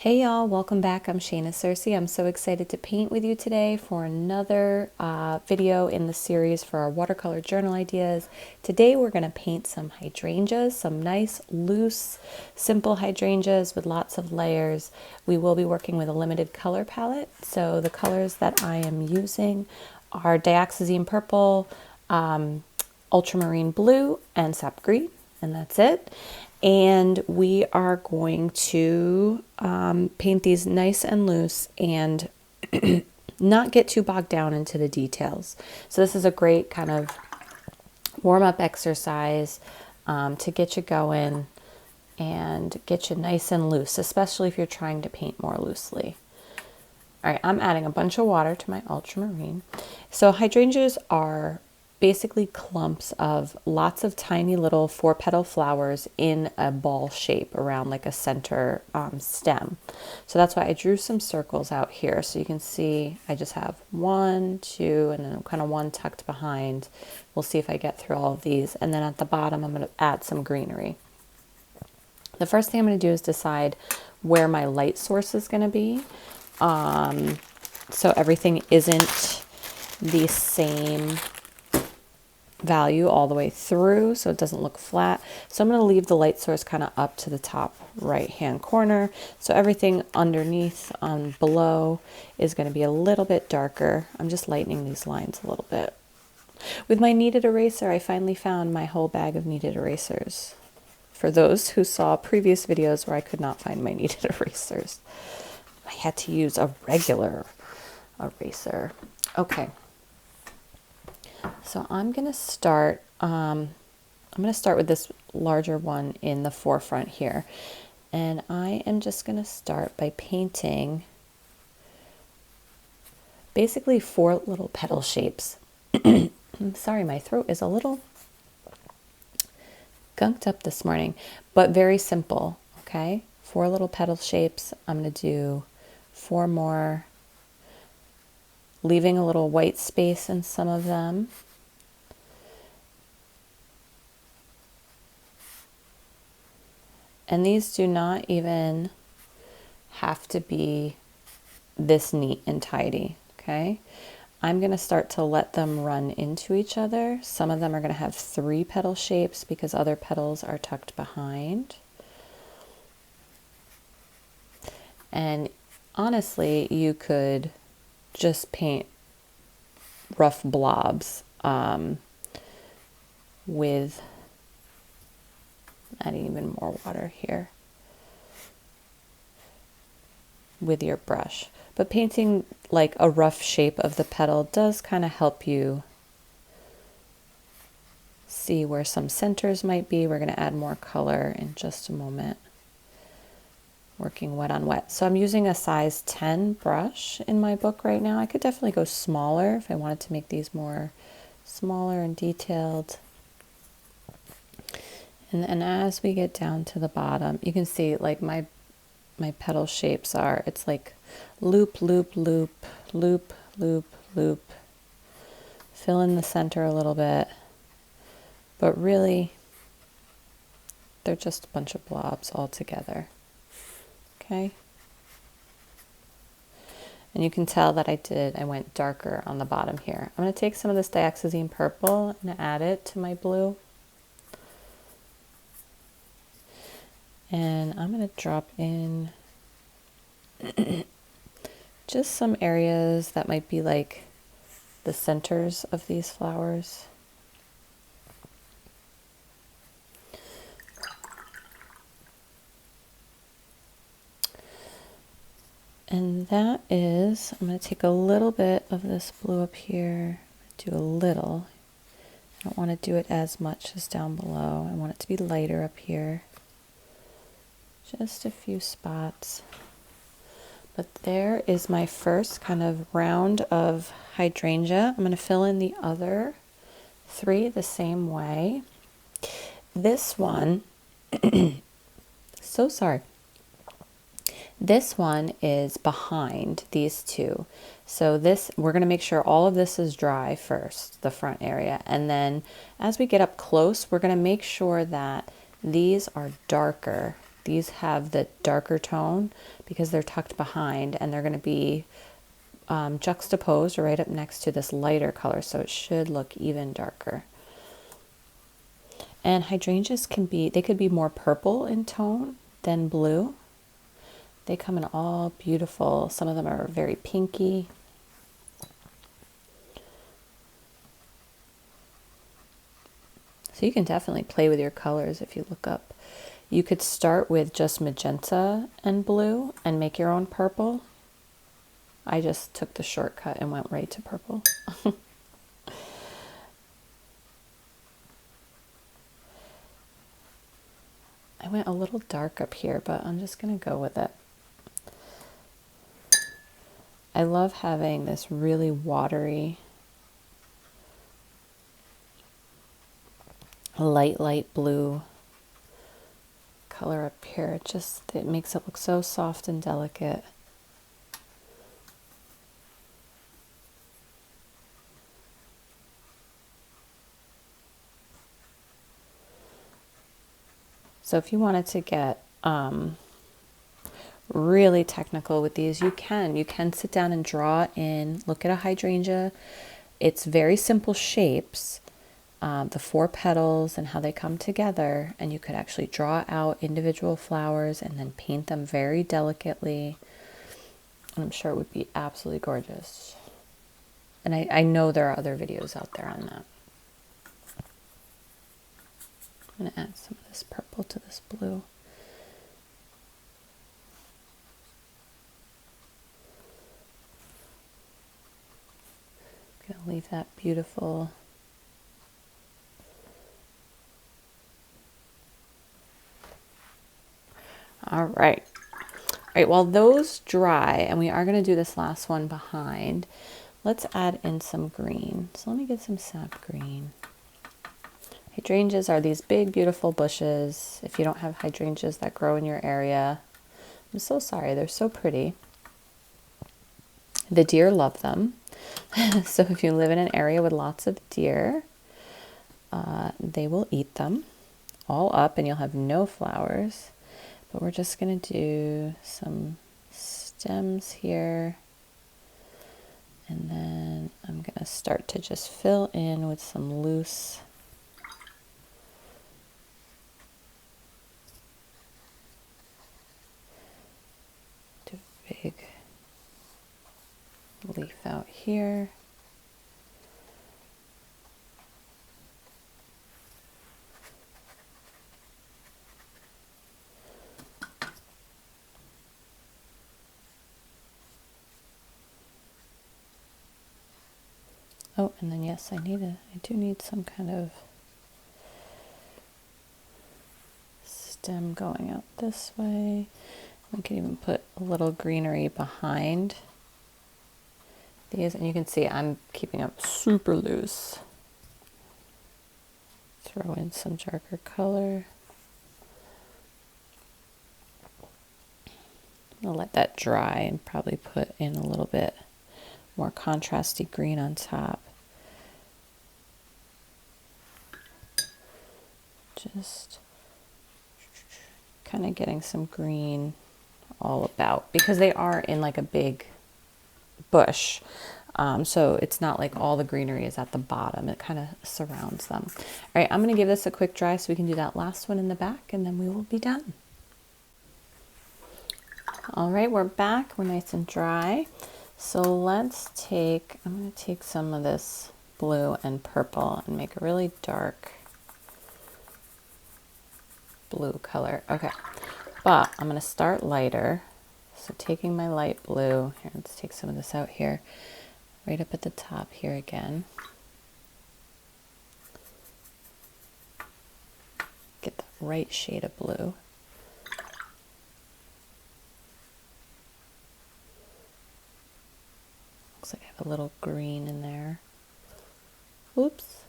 Hey y'all, welcome back. I'm Shayna Cersei. I'm so excited to paint with you today for another video in the series for our watercolor journal ideas. Today we're going to paint some hydrangeas, some nice, loose, simple hydrangeas with lots of layers. We will be working with a limited color palette. So the colors that I am using are dioxazine purple, ultramarine blue, and sap green, and that's it. And we are going to paint these nice and loose and not get too bogged down into the details. So this is a great kind of warm-up exercise to get you going and get you nice and loose, especially if you're trying to paint more loosely. All right, I'm adding a bunch of water to my ultramarine. So hydrangeas are basically clumps of lots of tiny little 4-petal flowers in a ball shape around like a center stem. So that's why I drew some circles out here. So you can see I just have 1, 2, and then kind of one tucked behind. We'll see if I get through all of these. And then at the bottom, I'm going to add some greenery. The first thing I'm going to do is decide where my light source is going to be. So everything isn't the same value all the way through, so it doesn't look flat. So I'm going to leave the light source kind of up to the top right hand corner, so everything underneath below is going to be a little bit darker. I'm just lightening these lines a little bit. With my kneaded eraser, I finally found my whole bag of kneaded erasers. For those who saw previous videos where I could not find my kneaded erasers, I had to use a regular eraser. Okay. So I'm going to start with this larger one in the forefront here. And I am just going to start by painting basically 4 little petal shapes. I'm sorry, my throat is a little gunked up this morning, but very simple, okay? 4 little petal shapes. I'm going to do 4 more, leaving a little white space in some of them. And these do not even have to be this neat and tidy, okay? I'm going to start to let them run into each other. Some of them are going to have 3 petal shapes because other petals are tucked behind. And honestly, you could just paint rough blobs with adding even more water here with your brush. But painting like a rough shape of the petal does kind of help you see where some centers might be. We're going to add more color in just a moment. Working wet on wet. So I'm using a size 10 brush in my book right now. I could definitely go smaller if I wanted to make these more smaller and detailed. And as we get down to the bottom, you can see like my petal shapes are, it's like loop, loop, loop, loop, loop, loop. Fill in the center a little bit, but really they're just a bunch of blobs all together. Okay. And you can tell that I went darker on the bottom here. I'm going to take some of this dioxazine purple and add it to my blue. And I'm going to drop in just some areas that might be like the centers of these flowers. And that is, I'm going to take a little bit of this blue up here, do a little. I don't want to do it as much as down below. I want it to be lighter up here. Just a few spots. But there is my first kind of round of hydrangea. I'm going to fill in the other 3 the same way. This one, so sorry. This one is behind these 2. So this, we're going to make sure all of this is dry first, the front area. And then as we get up close, we're going to make sure that these are darker These have the darker tone because they're tucked behind, and they're going to be juxtaposed right up next to this lighter color, so it should look even darker. And hydrangeas they could be more purple in tone than blue. They come in all beautiful. Some of them are very pinky. So you can definitely play with your colors if you look up. You could start with just magenta and blue and make your own purple. I just took the shortcut and went right to purple. I went a little dark up here, but I'm just going to go with it. I love having this really watery, light blue color up here. It makes it look so soft and delicate. So if you wanted to get really technical with these, you can sit down and draw in, look at a hydrangea. It's very simple shapes, the 4 petals and how they come together, and you could actually draw out individual flowers and then paint them very delicately, and I'm sure it would be absolutely gorgeous. And I know there are other videos out there on that. I'm going to add some of this purple to this blue. I'm going to leave that beautiful All right, while those dry, and we are going to do this last one behind, let's add in some green. So let me get some sap green. Hydrangeas are these big, beautiful bushes. If you don't have hydrangeas that grow in your area, I'm so sorry, they're so pretty. The deer love them. So if you live in an area with lots of deer, they will eat them all up and you'll have no flowers. But we're just going to do some stems here. And then I'm going to start to just fill in with some loose big leaf out here. Oh, and then yes, I do need some kind of stem going out this way. We can even put a little greenery behind these, and you can see I'm keeping them super loose. Throw in some darker color. I'll let that dry and probably put in a little bit more contrasty green on top. Just kind of getting some green all about, because they are in like a big bush. So it's not like all the greenery is at the bottom. It kind of surrounds them. All right, I'm going to give this a quick dry so we can do that last one in the back, and then we will be done. All right, we're back. We're nice and dry. So I'm going to take some of this blue and purple and make a really dark blue color. Okay, but I'm going to start lighter. So taking my light blue, here, let's take some of this out here, right up at the top here again. Get that right shade of blue. Looks like I have a little green in there. Oops.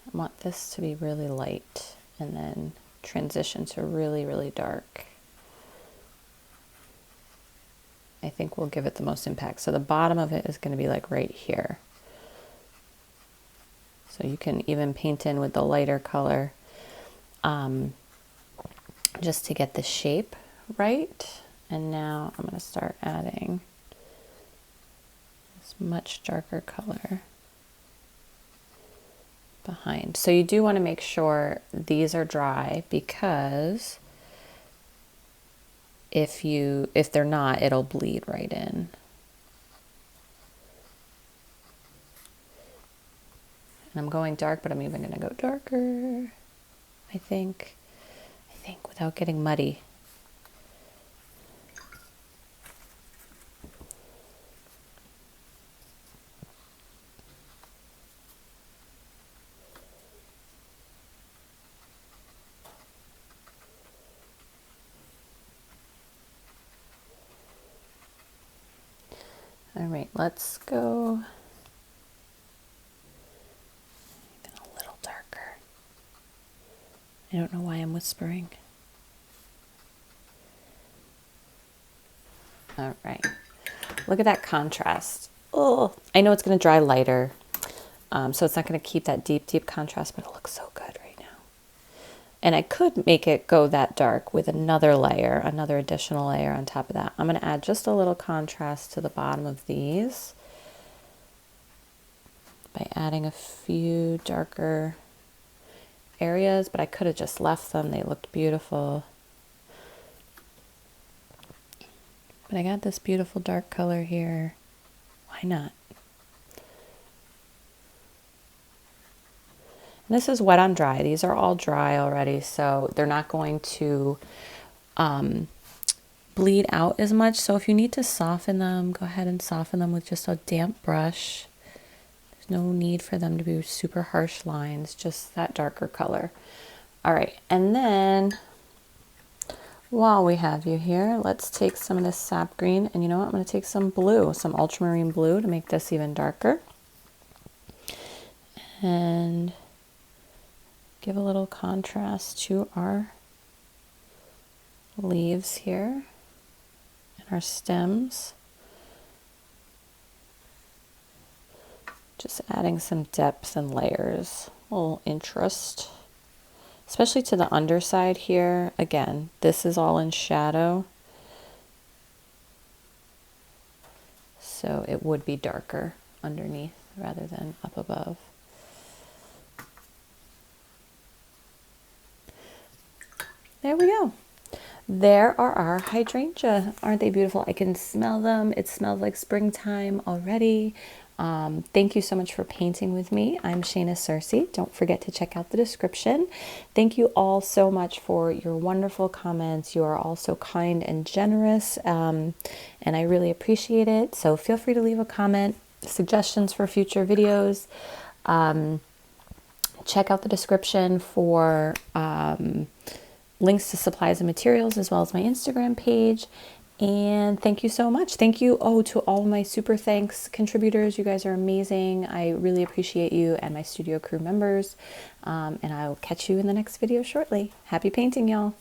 I want this to be really light and then transition to really, really dark. I think we'll give it the most impact. So the bottom of it is going to be like right here. So you can even paint in with the lighter color just to get the shape right. And now I'm going to start adding this much darker color behind. So you do want to make sure these are dry, because if they're not, it'll bleed right in. And I'm going dark, but I'm even going to go darker, I think, without getting muddy. All right, let's go even a little darker. I don't know why I'm whispering. All right, look at that contrast. Oh, I know it's going to dry lighter, so it's not going to keep that deep contrast, but it looks so good right now. And I could make it go that dark with another layer, another additional layer on top of that. I'm going to add just a little contrast to the bottom of these by adding a few darker areas, but I could have just left them. They looked beautiful. But I got this beautiful dark color here. Why not? And this is wet on dry. These are all dry already, so they're not going to bleed out as much. So if you need to soften them, go ahead and soften them with just a damp brush. There's no need for them to be super harsh lines, just that darker color. All right, and then while we have you here, let's take some of this sap green, and you know what? I'm going to take some blue, some ultramarine blue, to make this even darker. And give a little contrast to our leaves here and our stems. Just adding some depth and layers, a little interest, especially to the underside here. Again, this is all in shadow, so it would be darker underneath rather than up above. There we go. There are our hydrangea. Aren't they beautiful? I can smell them. It smells like springtime already. Thank you so much for painting with me. I'm Shayna Cersei. Don't forget to check out the description. Thank you all so much for your wonderful comments. You are all so kind and generous, and I really appreciate it. So feel free to leave a comment, suggestions for future videos. Check out the description for links to supplies and materials, as well as my Instagram page. And thank you so much. Thank you to all of my super thanks contributors. You guys are amazing. I really appreciate you, and my studio crew members. And I will catch you in the next video shortly. Happy painting, y'all.